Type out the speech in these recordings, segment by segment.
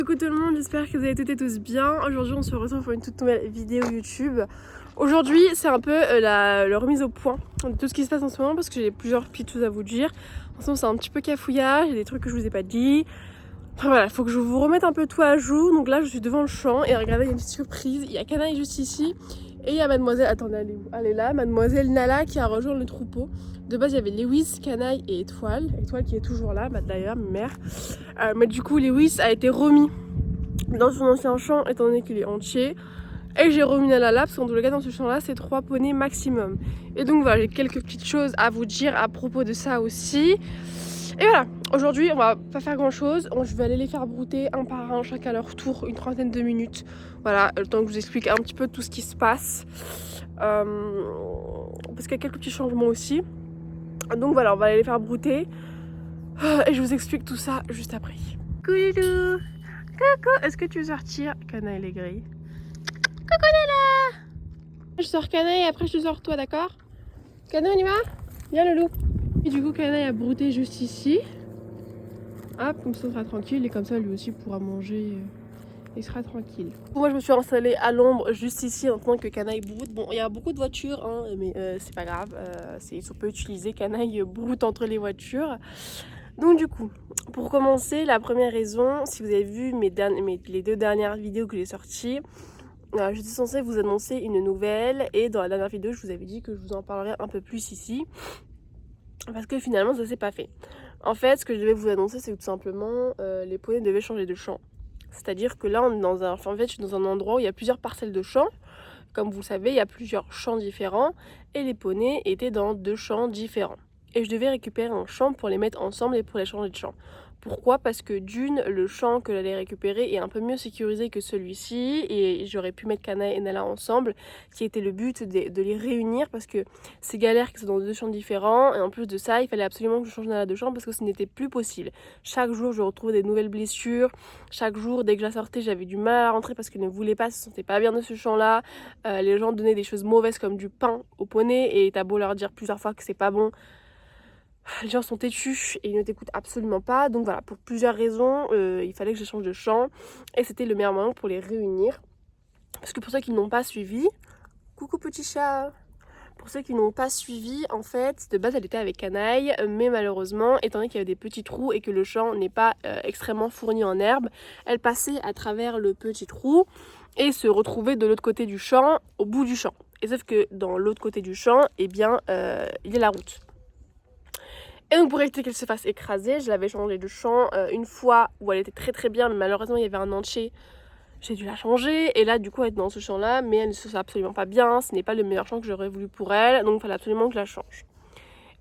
Coucou tout le monde, j'espère que vous allez toutes et tous bien. Aujourd'hui on se retrouve pour une toute nouvelle vidéo YouTube. Aujourd'hui c'est un peu la remise au point de tout ce qui se passe en ce moment parce que j'ai plusieurs petites choses à vous dire. En ce moment c'est un petit peu cafouillage, il y a des trucs que je vous ai pas dit. Enfin voilà, il faut que je vous remette un peu tout à jour. Donc là je suis devant le champ et regardez, il y a une petite surprise. Il y a Canaille juste ici et il y a mademoiselle, attendez elle est où ? Elle est là, mademoiselle Nala qui a rejoint le troupeau. De base il y avait Lewis, Canaille et Étoile qui est toujours là, d'ailleurs ma mère. Mais du coup Lewis a été remis dans son ancien champ étant donné qu'il est entier. Et j'ai remis Nala là parce qu'en tout cas dans ce champ là c'est 3 poneys maximum. Et donc voilà, j'ai quelques petites choses à vous dire à propos de ça aussi. Et voilà, aujourd'hui on va pas faire grand chose, je vais aller les faire brouter un par un, chacun à leur tour, une trentaine de minutes. Voilà, le temps que je vous explique un petit peu tout ce qui se passe. Parce qu'il y a quelques petits changements aussi. Donc voilà, on va aller les faire brouter. Et je vous explique tout ça juste après. Coucou, coucou, est-ce que tu veux sortir? Canaille les grilles. Coucou Nala. Je sors Canaille et après je te sors toi, d'accord? Canaille on y va? Viens le loup. Et du coup Canaille a brouté juste ici. Hop, comme ça on sera tranquille et comme ça lui aussi pourra manger. Il sera tranquille. Moi je me suis installée à l'ombre juste ici en tant que Canaille broute. Bon il y a beaucoup de voitures hein, mais c'est pas grave, ils sont peu utilisés. Canaille broute entre les voitures. Donc du coup, pour commencer, la première raison, si vous avez vu les 2 dernières vidéos que j'ai sorties, j'étais censée vous annoncer une nouvelle et dans la dernière vidéo je vous avais dit que je vous en parlerai un peu plus ici parce que finalement ça s'est pas fait. En fait ce que je devais vous annoncer c'est que tout simplement les poneys devaient changer de champ. C'est-à-dire que là on est dans je suis dans un endroit où il y a plusieurs parcelles de champs. Comme vous le savez il y a plusieurs champs différents et les poneys étaient dans 2 champs différents. Et je devais récupérer un champ pour les mettre ensemble et pour les changer de champ. Pourquoi? Parce que d'une, le champ que j'allais récupérer est un peu mieux sécurisé que celui-ci et j'aurais pu mettre Canaille et Nala ensemble, qui était le but de les réunir parce que c'est galère qu'ils soient dans 2 champs différents et en plus de ça, il fallait absolument que je change Nala de champ parce que ce n'était plus possible. Chaque jour, je retrouvais des nouvelles blessures. Chaque jour, dès que je la sortais, j'avais du mal à rentrer parce qu'elle ne voulait pas, elle se sentait pas bien de ce champ-là. Les gens donnaient des choses mauvaises comme du pain aux poneys et t'as beau leur dire plusieurs fois que c'est pas bon. Les gens sont têtus et ils ne t'écoutent absolument pas. Donc voilà, pour plusieurs raisons, il fallait que je change de champ. Et c'était le meilleur moyen pour les réunir. Parce que pour ceux qui n'ont pas suivi... Coucou petit chat. Pour ceux qui n'ont pas suivi, en fait, de base elle était avec Canaille. Mais malheureusement, étant donné qu'il y avait des petits trous et que le champ n'est pas extrêmement fourni en herbe, elle passait à travers le petit trou et se retrouvait de l'autre côté du champ, au bout du champ. Et sauf que dans l'autre côté du champ, eh bien, il y a la route. Et donc pour éviter qu'elle se fasse écraser, je l'avais changé de champ une fois où elle était très très bien, mais malheureusement il y avait un entier. J'ai dû la changer et là du coup elle est dans ce champ là, mais elle ne se sent absolument pas bien, ce n'est pas le meilleur champ que j'aurais voulu pour elle, donc il fallait absolument que je la change.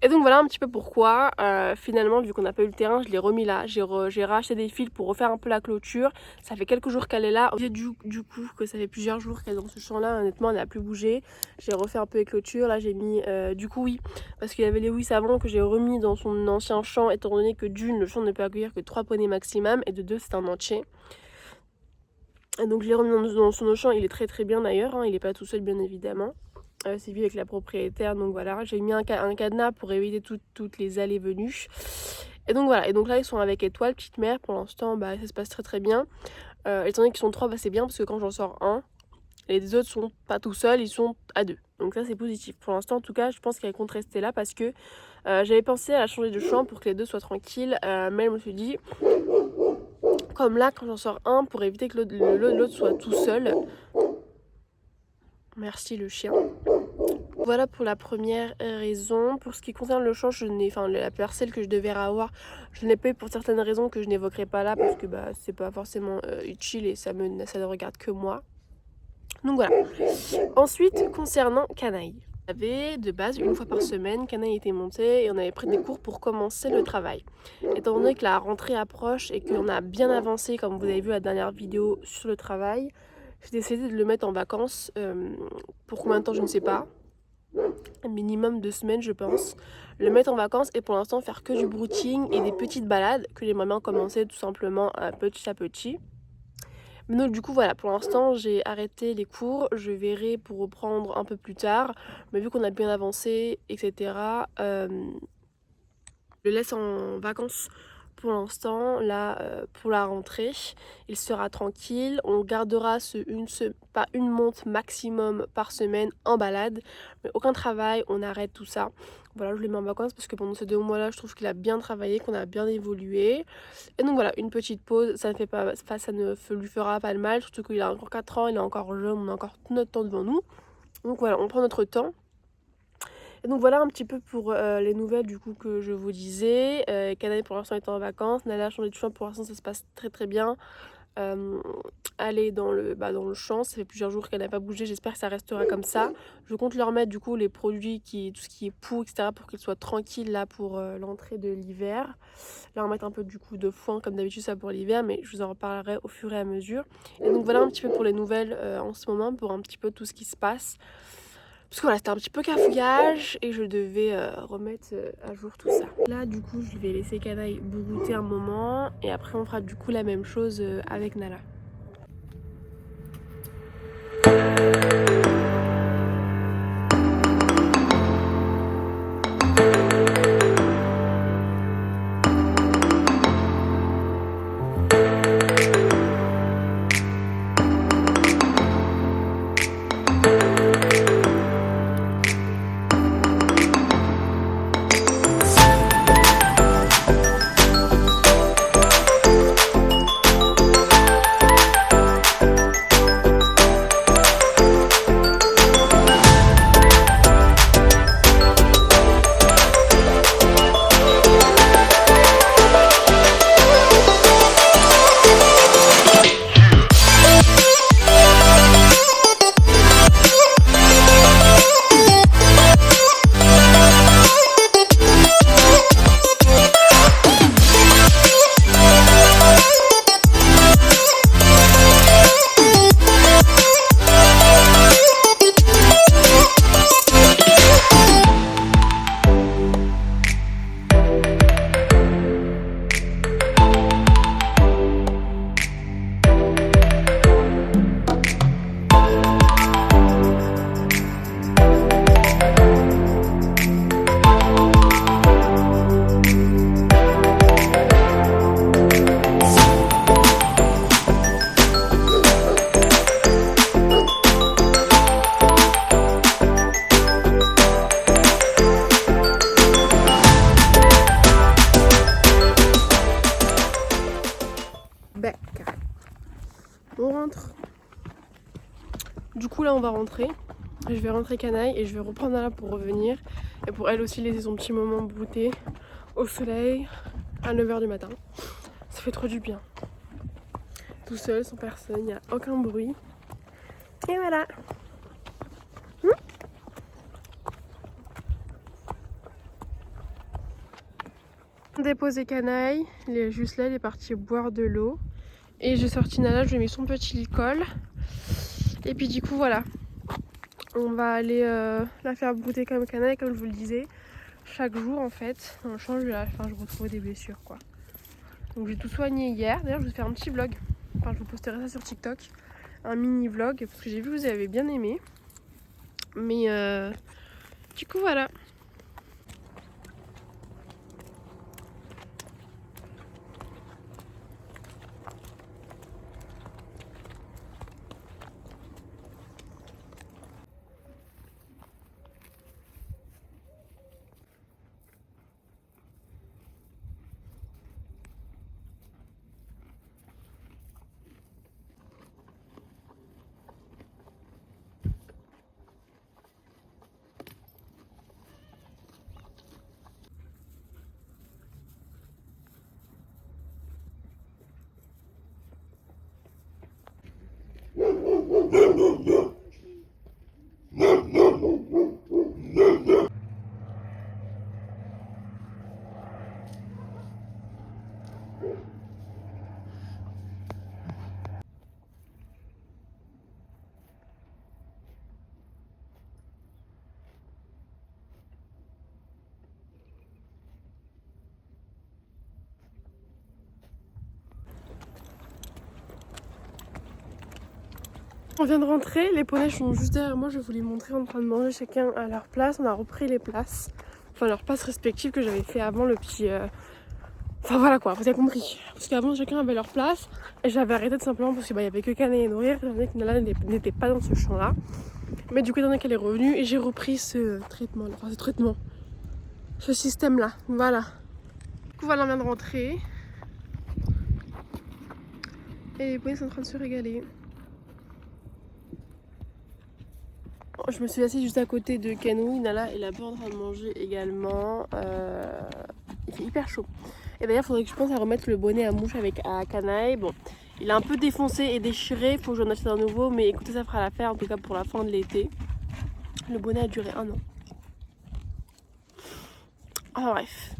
Et donc voilà un petit peu pourquoi, finalement vu qu'on n'a pas eu le terrain, je l'ai remis là, j'ai racheté des fils pour refaire un peu la clôture, ça fait quelques jours qu'elle est là, du coup que ça fait plusieurs jours qu'elle est dans ce champ là, honnêtement elle n'a plus bougé, j'ai refait un peu les clôtures, là j'ai mis, du coup oui, parce qu'il y avait Lewis avant que j'ai remis dans son ancien champ, étant donné que d'une, le champ ne peut accueillir que 3 poneys maximum, et de 2 c'est un entier. Et donc je l'ai remis dans son champ, il est très très bien d'ailleurs, hein, il n'est pas tout seul bien évidemment. C'est vu avec la propriétaire, donc voilà, j'ai mis un cadenas pour éviter toutes les allées venues. Et donc voilà, et donc là ils sont avec Étoile, petite mère, pour l'instant bah, ça se passe très très bien. Étant donné qu'ils sont 3, bah, c'est bien parce que quand j'en sors un, les autres sont pas tout seuls, ils sont à 2. Donc ça c'est positif. Pour l'instant en tout cas, je pense qu'elle compte rester là parce que j'avais pensé à la changer de champ pour que les 2 soient tranquilles, mais je me suis dit, comme là quand j'en sors un, pour éviter que l'autre soit tout seul. Merci le chien. Voilà pour la première raison. Pour ce qui concerne le champ, la parcelle que je devais avoir, je n'ai pas eu pour certaines raisons que je n'évoquerai pas là parce que bah, c'est pas forcément utile et ça ne regarde que moi. Donc voilà. Ensuite, concernant Canaille. J'avais de base une fois par semaine, Canaille était montée et on avait pris des cours pour commencer le travail. Étant donné que la rentrée approche et qu'on a bien avancé, comme vous avez vu la dernière vidéo sur le travail, j'ai décidé de le mettre en vacances. Pour combien de temps je ne sais pas. Un minimum 2 semaines je pense. Le mettre en vacances et pour l'instant faire que du brouting et des petites balades que j'aimerais bien commencer tout simplement petit à petit. Mais donc du coup voilà, pour l'instant j'ai arrêté les cours, je verrai pour reprendre un peu plus tard, mais vu qu'on a bien avancé, etc. Je le laisse en vacances pour l'instant, là, pour la rentrée, il sera tranquille. On gardera pas une montre maximum par semaine en balade, mais aucun travail, on arrête tout ça. Voilà, je le mets en vacances parce que pendant ces 2 mois-là, je trouve qu'il a bien travaillé, qu'on a bien évolué. Et donc voilà, une petite pause, ça ne lui fera pas de mal, surtout qu'il a encore 4 ans, il est encore jeune, on a encore tout notre temps devant nous. Donc voilà, on prend notre temps. Et donc voilà un petit peu pour les nouvelles du coup que je vous disais. Canaille pour l'instant est en vacances, Nala a changé de champ, pour l'instant ça se passe très très bien. Elle est dans le champ, ça fait plusieurs jours qu'elle n'a pas bougé, j'espère que ça restera comme ça. Je compte leur mettre du coup les produits, tout ce qui est poux, etc. pour qu'ils soient tranquilles là pour l'entrée de l'hiver. Là on va mettre un peu du coup de foin comme d'habitude ça pour l'hiver, mais je vous en reparlerai au fur et à mesure. Et donc voilà un petit peu pour les nouvelles en ce moment, pour un petit peu tout ce qui se passe. Parce que voilà, c'était un petit peu cafouillage et je devais remettre à jour tout ça. Là, du coup, je vais laisser Canaille brouter un moment et après, on fera du coup la même chose avec Nala. On rentre. Du coup là on va rentrer. Je vais rentrer Canaille et je vais reprendre Nala pour revenir. Et pour elle aussi laisser son petit moment brouter au soleil à 9 h du matin. Ça fait trop du bien. Tout seul, sans personne, il n'y a aucun bruit. Et voilà. Déposer Canaille, il est juste là, il est parti boire de l'eau. Et j'ai sorti Nala, je lui ai mis son petit licol. Et puis du coup voilà, on va aller la faire brouter comme Canaille, comme je vous le disais. Chaque jour en fait, on change je retrouve des blessures quoi. Donc j'ai tout soigné hier, d'ailleurs je vais faire un petit vlog. Enfin je vous posterai ça sur TikTok, un mini vlog, parce que j'ai vu que vous avez bien aimé. Mais du coup voilà. On vient de rentrer, les poneys sont juste derrière moi, je vais vous les montrer en train de manger chacun à leur place. On a repris les places, enfin leurs places respectives que j'avais fait avant le petit Enfin voilà quoi, vous avez compris. Parce qu'avant chacun avait leur place et j'avais arrêté tout simplement parce qu'il n'y avait que Canaille et nourrir, étant donné que Nala n'était pas dans ce champ-là. Mais du coup, étant donné qu'elle est revenue, et j'ai repris ce traitement, ce système-là. Voilà. Du coup, voilà, on vient de rentrer. Et les poneys sont en train de se régaler. Je me suis assise juste à côté de Canou. Nala est là-bas en train de manger également. Il fait hyper chaud. Et d'ailleurs, il faudrait que je pense à remettre le bonnet à mouche avec à Canaille. Bon, il est un peu défoncé et déchiré. Il faut que j'en achète un nouveau. Mais écoutez, ça fera l'affaire en tout cas pour la fin de l'été. Le bonnet a duré 1 an. Enfin bref.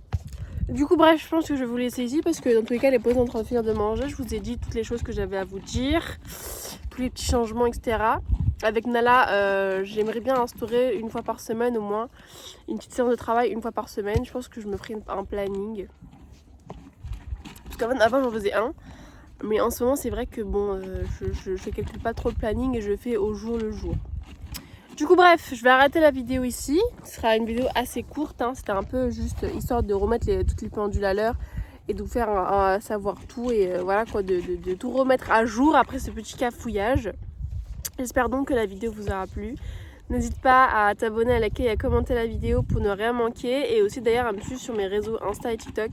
Du coup, bref, je pense que je vais vous laisser ici parce que dans tous les cas, les poneys sont en train de finir de manger. Je vous ai dit toutes les choses que j'avais à vous dire, tous les petits changements, etc. Avec Nala, j'aimerais bien instaurer une fois par semaine au moins une petite séance de travail une fois par semaine. Je pense que je me ferai un planning. Parce qu'avant, j'en faisais un. Mais en ce moment, c'est vrai que bon, je calcule pas trop le planning et je fais au jour le jour. Du coup bref, je vais arrêter la vidéo ici. Ce sera une vidéo assez courte, hein. C'était un peu juste histoire de remettre toutes les pendules à l'heure et de vous faire savoir tout et voilà quoi, de tout remettre à jour après ce petit cafouillage. J'espère donc que la vidéo vous aura plu. N'hésite pas à t'abonner, à liker et à commenter la vidéo pour ne rien manquer. Et aussi d'ailleurs à me suivre sur mes réseaux Insta et TikTok.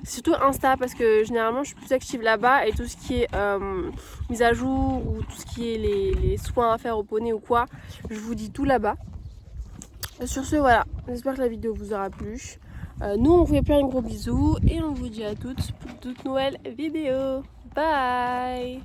Surtout Insta parce que généralement je suis plus active là-bas et tout ce qui est mise à jour ou tout ce qui est les soins à faire au poney ou quoi, je vous dis tout là-bas. Sur ce, voilà, j'espère que la vidéo vous aura plu. Nous on vous fait plein de gros bisous et on vous dit à toutes pour toute nouvelle vidéo. Bye!